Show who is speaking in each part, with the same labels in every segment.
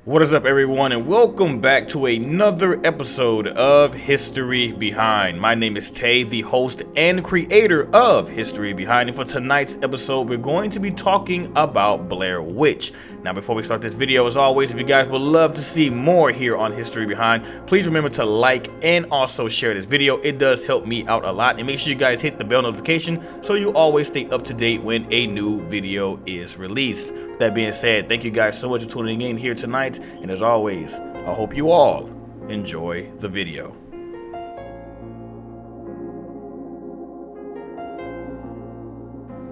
Speaker 1: What is up, everyone, and welcome back to another episode of History Behind. My name is Tay, the host and creator of History Behind, and for tonight's episode, we're going to be talking about Blair Witch. Now, before we start this video, as always, if you guys would love to see more here on History Behind, please remember to like and also share this video. It does help me out a lot, and make sure you guys hit the bell notification so you always stay up to date when a new video is released. That being said, thank you guys so much for tuning in here tonight, and as always, I hope you all enjoy the video.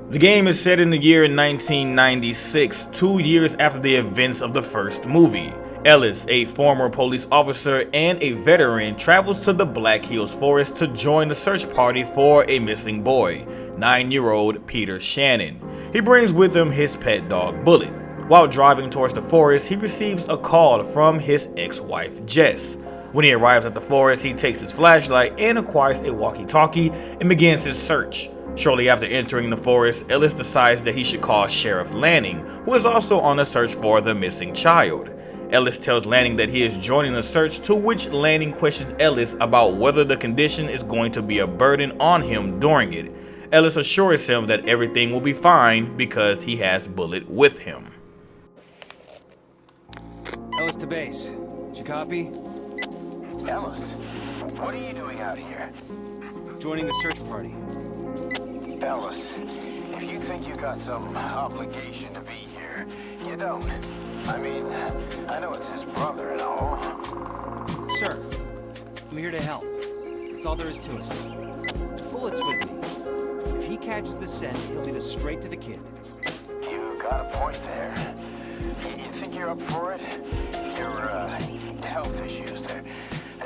Speaker 1: The game is set in the year 1996, 2 years after the events of the first movie. Ellis, a former police officer and a veteran, travels to the Black Hills Forest to join the search party for a missing boy, 9-year-old Peter Shannon. He brings with him his pet dog, Bullet. While driving towards the forest, he receives a call from his ex-wife, Jess. When he arrives at the forest, he takes his flashlight and acquires a walkie-talkie and begins his search. Shortly after entering the forest, Ellis decides that he should call Sheriff Lanning, who is also on a search for the missing child. Ellis tells Lanning that he is joining the search, to which Lanning questions Ellis about whether the condition is going to be a burden on him during it. Ellis assures him that everything will be fine because he has Bullet with him.
Speaker 2: Ellis to base. Did you copy?
Speaker 3: Ellis, what are you doing out here?
Speaker 2: Joining the search party.
Speaker 3: Ellis, if you think you got some obligation to be here, you don't. I mean, I know it's his brother and all.
Speaker 2: Sir, I'm here to help. That's all there is to it. Bullet's with me. If he catches the scent, he'll lead us straight to the kid.
Speaker 3: You got a point there. You think you're up for it? Your health issues, they're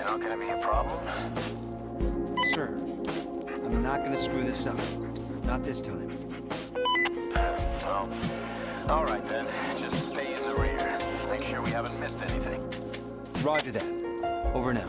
Speaker 3: not gonna be a problem?
Speaker 2: Sir, I'm not gonna screw this up. Not this time.
Speaker 3: Well, all right then. Just stay in the rear. Make sure we haven't missed anything.
Speaker 2: Roger that. Over now.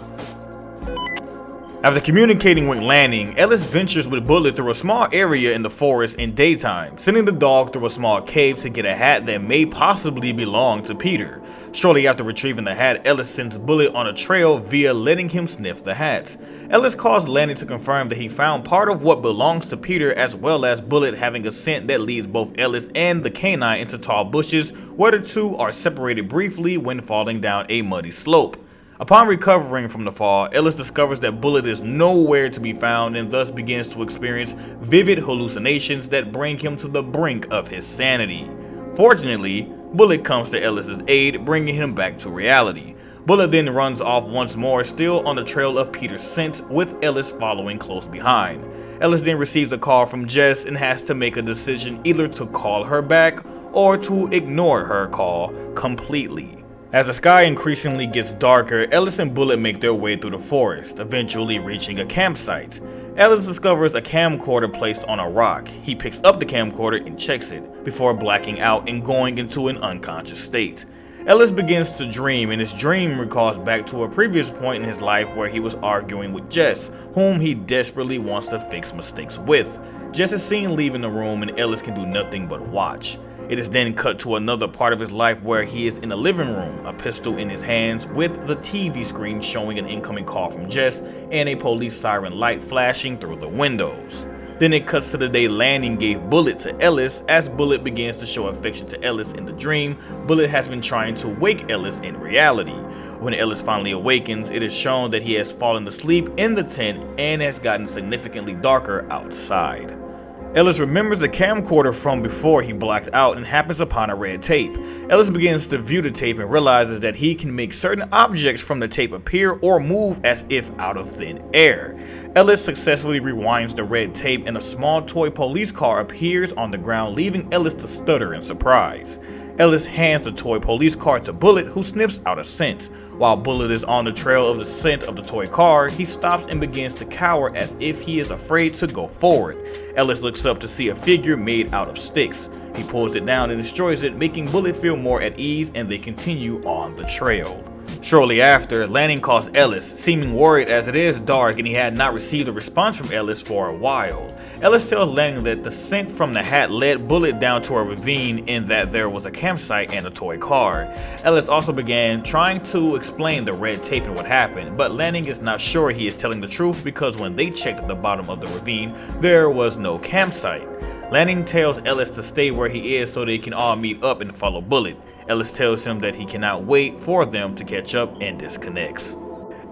Speaker 1: After communicating with Lanning, Ellis ventures with Bullet through a small area in the forest in daytime, sending the dog through a small cave to get a hat that may possibly belong to Peter. Shortly after retrieving the hat, Ellis sends Bullet on a trail via letting him sniff the hat. Ellis calls Lanning to confirm that he found part of what belongs to Peter, as well as Bullet having a scent that leads both Ellis and the canine into tall bushes, where the two are separated briefly when falling down a muddy slope. Upon recovering from the fall, Ellis discovers that Bullet is nowhere to be found and thus begins to experience vivid hallucinations that bring him to the brink of his sanity. Fortunately, Bullet comes to Ellis's aid, bringing him back to reality. Bullet then runs off once more, still on the trail of Peter's scent, with Ellis following close behind. Ellis then receives a call from Jess and has to make a decision either to call her back or to ignore her call completely. As the sky increasingly gets darker, Ellis and Bullet make their way through the forest, eventually reaching a campsite. Ellis discovers a camcorder placed on a rock. He picks up the camcorder and checks it, before blacking out and going into an unconscious state. Ellis begins to dream, and his dream recalls back to a previous point in his life where he was arguing with Jess, whom he desperately wants to fix mistakes with. Jess is seen leaving the room, and Ellis can do nothing but watch. It is then cut to another part of his life where he is in the living room, a pistol in his hands, with the TV screen showing an incoming call from Jess and a police siren light flashing through the windows. Then it cuts to the day Lanning gave Bullet to Ellis. As Bullet begins to show affection to Ellis in the dream, Bullet has been trying to wake Ellis in reality. When Ellis finally awakens, it is shown that he has fallen asleep in the tent and has gotten significantly darker outside. Ellis remembers the camcorder from before he blacked out and happens upon a red tape. Ellis begins to view the tape and realizes that he can make certain objects from the tape appear or move as if out of thin air. Ellis successfully rewinds the red tape and a small toy police car appears on the ground, leaving Ellis to stutter in surprise. Ellis hands the toy police car to Bullet, who sniffs out a scent. While Bullet is on the trail of the scent of the toy car, he stops and begins to cower as if he is afraid to go forward. Ellis looks up to see a figure made out of sticks. He pulls it down and destroys it, making Bullet feel more at ease, and they continue on the trail. Shortly after, Lanning calls Ellis, seeming worried as it is dark and he had not received a response from Ellis for a while. Ellis tells Lanning that the scent from the hat led Bullet down to a ravine and that there was a campsite and a toy car. Ellis also began trying to explain the red tape and what happened, but Lanning is not sure he is telling the truth because when they checked at the bottom of the ravine, there was no campsite. Lanning tells Ellis to stay where he is so they can all meet up and follow Bullet. Ellis tells him that he cannot wait for them to catch up and disconnects.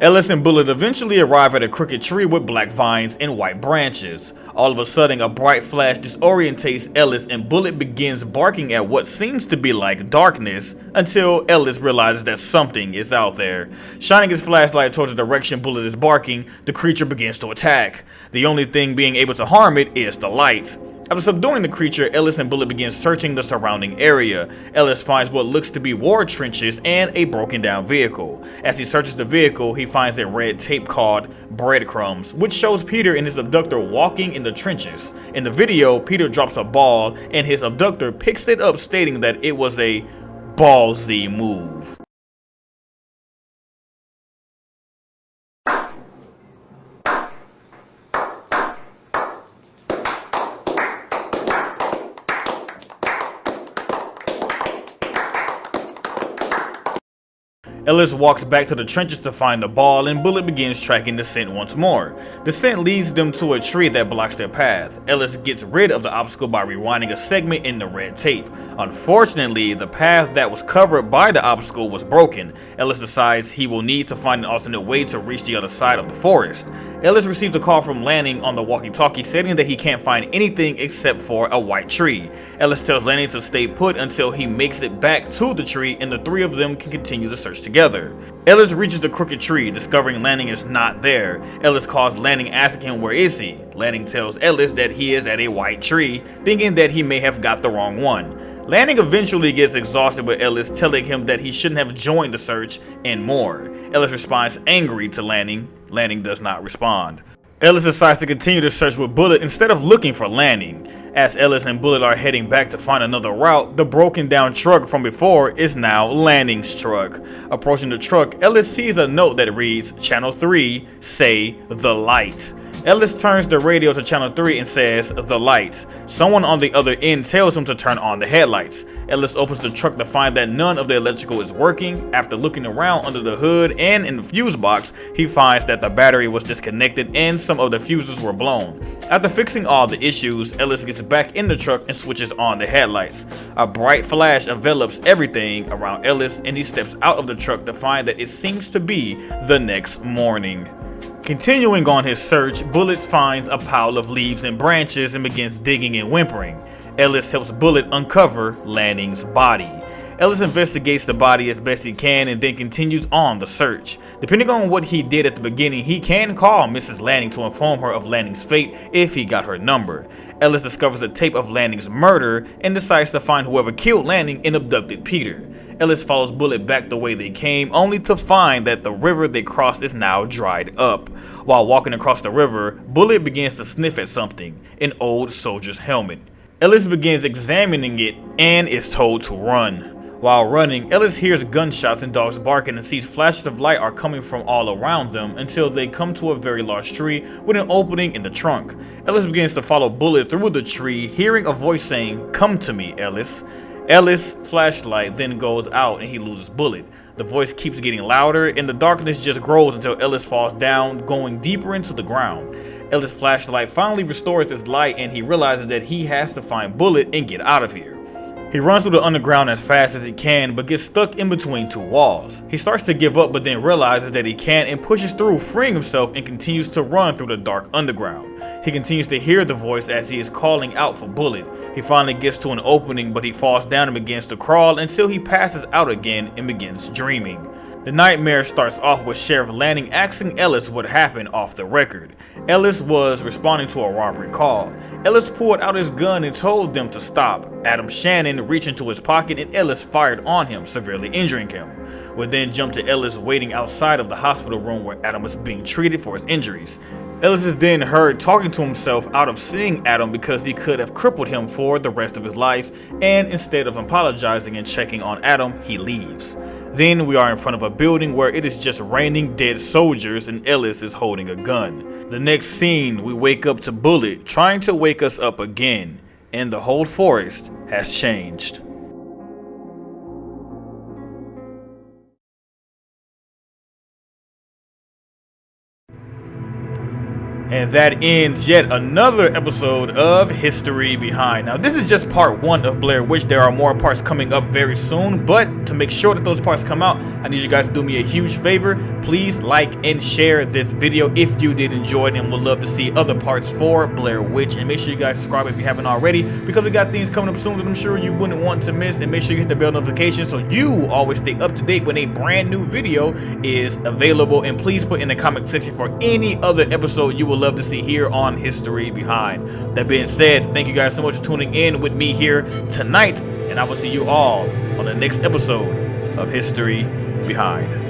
Speaker 1: Ellis and Bullet eventually arrive at a crooked tree with black vines and white branches. All of a sudden, a bright flash disorientates Ellis and Bullet begins barking at what seems to be like darkness until Ellis realizes that something is out there. Shining his flashlight towards the direction Bullet is barking, the creature begins to attack. The only thing being able to harm it is the lights. After subduing the creature, Ellis and Bullet begin searching the surrounding area. Ellis finds what looks to be war trenches and a broken down vehicle. As he searches the vehicle, he finds a red tape called Breadcrumbs, which shows Peter and his abductor walking in the trenches. In the video, Peter drops a ball and his abductor picks it up, stating that it was a ballsy move. Ellis walks back to the trenches to find the ball and Bullet begins tracking the scent once more. The scent leads them to a tree that blocks their path. Ellis gets rid of the obstacle by rewinding a segment in the red tape. Unfortunately, the path that was covered by the obstacle was broken. Ellis decides he will need to find an alternate way to reach the other side of the forest. Ellis receives a call from Lanning on the walkie-talkie stating that he can't find anything except for a white tree. Ellis tells Lanning to stay put until he makes it back to the tree and the three of them can continue the search together. Ellis reaches the crooked tree, discovering Lanning is not there. Ellis calls Lanning asking him where is he. Lanning tells Ellis that he is at a white tree, thinking that he may have got the wrong one. Lanning eventually gets exhausted with Ellis telling him that he shouldn't have joined the search and more. Ellis responds angry to Lanning. Lanning does not respond. Ellis decides to continue the search with Bullet instead of looking for Lanning. As Ellis and Bullet are heading back to find another route, the broken down truck from before is now Lanning's truck. Approaching the truck, Ellis sees a note that reads, Channel 3, say the light. Ellis turns the radio to channel 3 and says, the lights. Someone on the other end tells him to turn on the headlights. Ellis opens the truck to find that none of the electrical is working. After looking around under the hood and in the fuse box, he finds that the battery was disconnected and some of the fuses were blown. After fixing all the issues, Ellis gets back in the truck and switches on the headlights. A bright flash envelops everything around Ellis and he steps out of the truck to find that it seems to be the next morning. Continuing on his search, Bullet finds a pile of leaves and branches and begins digging and whimpering. Ellis helps Bullet uncover Lanning's body. Ellis investigates the body as best he can and then continues on the search. Depending on what he did at the beginning, he can call Mrs. Lanning to inform her of Lanning's fate if he got her number. Ellis discovers a tape of Lanning's murder and decides to find whoever killed Lanning and abducted Peter. Ellis follows Bullet back the way they came, only to find that the river they crossed is now dried up. While walking across the river, Bullet begins to sniff at something, an old soldier's helmet. Ellis begins examining it and is told to run. While running, Ellis hears gunshots and dogs barking and sees flashes of light are coming from all around them until they come to a very large tree with an opening in the trunk. Ellis begins to follow Bullet through the tree, hearing a voice saying, "Come to me, Ellis." Ellis' flashlight then goes out and he loses Bullet. The voice keeps getting louder and the darkness just grows until Ellis falls down, going deeper into the ground. Ellis' flashlight finally restores its light and he realizes that he has to find Bullet and get out of here. He runs through the underground as fast as he can, but gets stuck in between two walls. He starts to give up, but then realizes that he can't and pushes through, freeing himself and continues to run through the dark underground. He continues to hear the voice as he is calling out for Bullet. He finally gets to an opening, but he falls down and begins to crawl until he passes out again and begins dreaming. The nightmare starts off with Sheriff Lanning asking Ellis what happened off the record. Ellis was responding to a robbery call. Ellis pulled out his gun and told them to stop. Adam Shannon reached into his pocket and Ellis fired on him, severely injuring him. We then jump to Ellis waiting outside of the hospital room where Adam was being treated for his injuries. Ellis is then heard talking to himself out of seeing Adam because he could have crippled him for the rest of his life, and instead of apologizing and checking on Adam, he leaves. Then we are in front of a building where it is just raining dead soldiers and Ellis is holding a gun. The next scene, we wake up to Bullet trying to wake us up again, and the whole forest has changed. And that ends yet another episode of History Behind. Now, this is just part 1 of Blair Witch. There are more parts coming up very soon, but to make sure that those parts come out, I need you guys to do me a huge favor. Please like and share this video if you did enjoy it, and would love to see other parts for Blair Witch. And make sure you guys subscribe if you haven't already, because we got things coming up soon that I'm sure you wouldn't want to miss. And make sure you hit the bell notification so you always stay up to date when a brand new video is available. And please put in the comment section for any other episode you would love to see here on History Behind. That being said, thank you guys so much for tuning in with me here tonight, and I will see you all on the next episode of History Behind.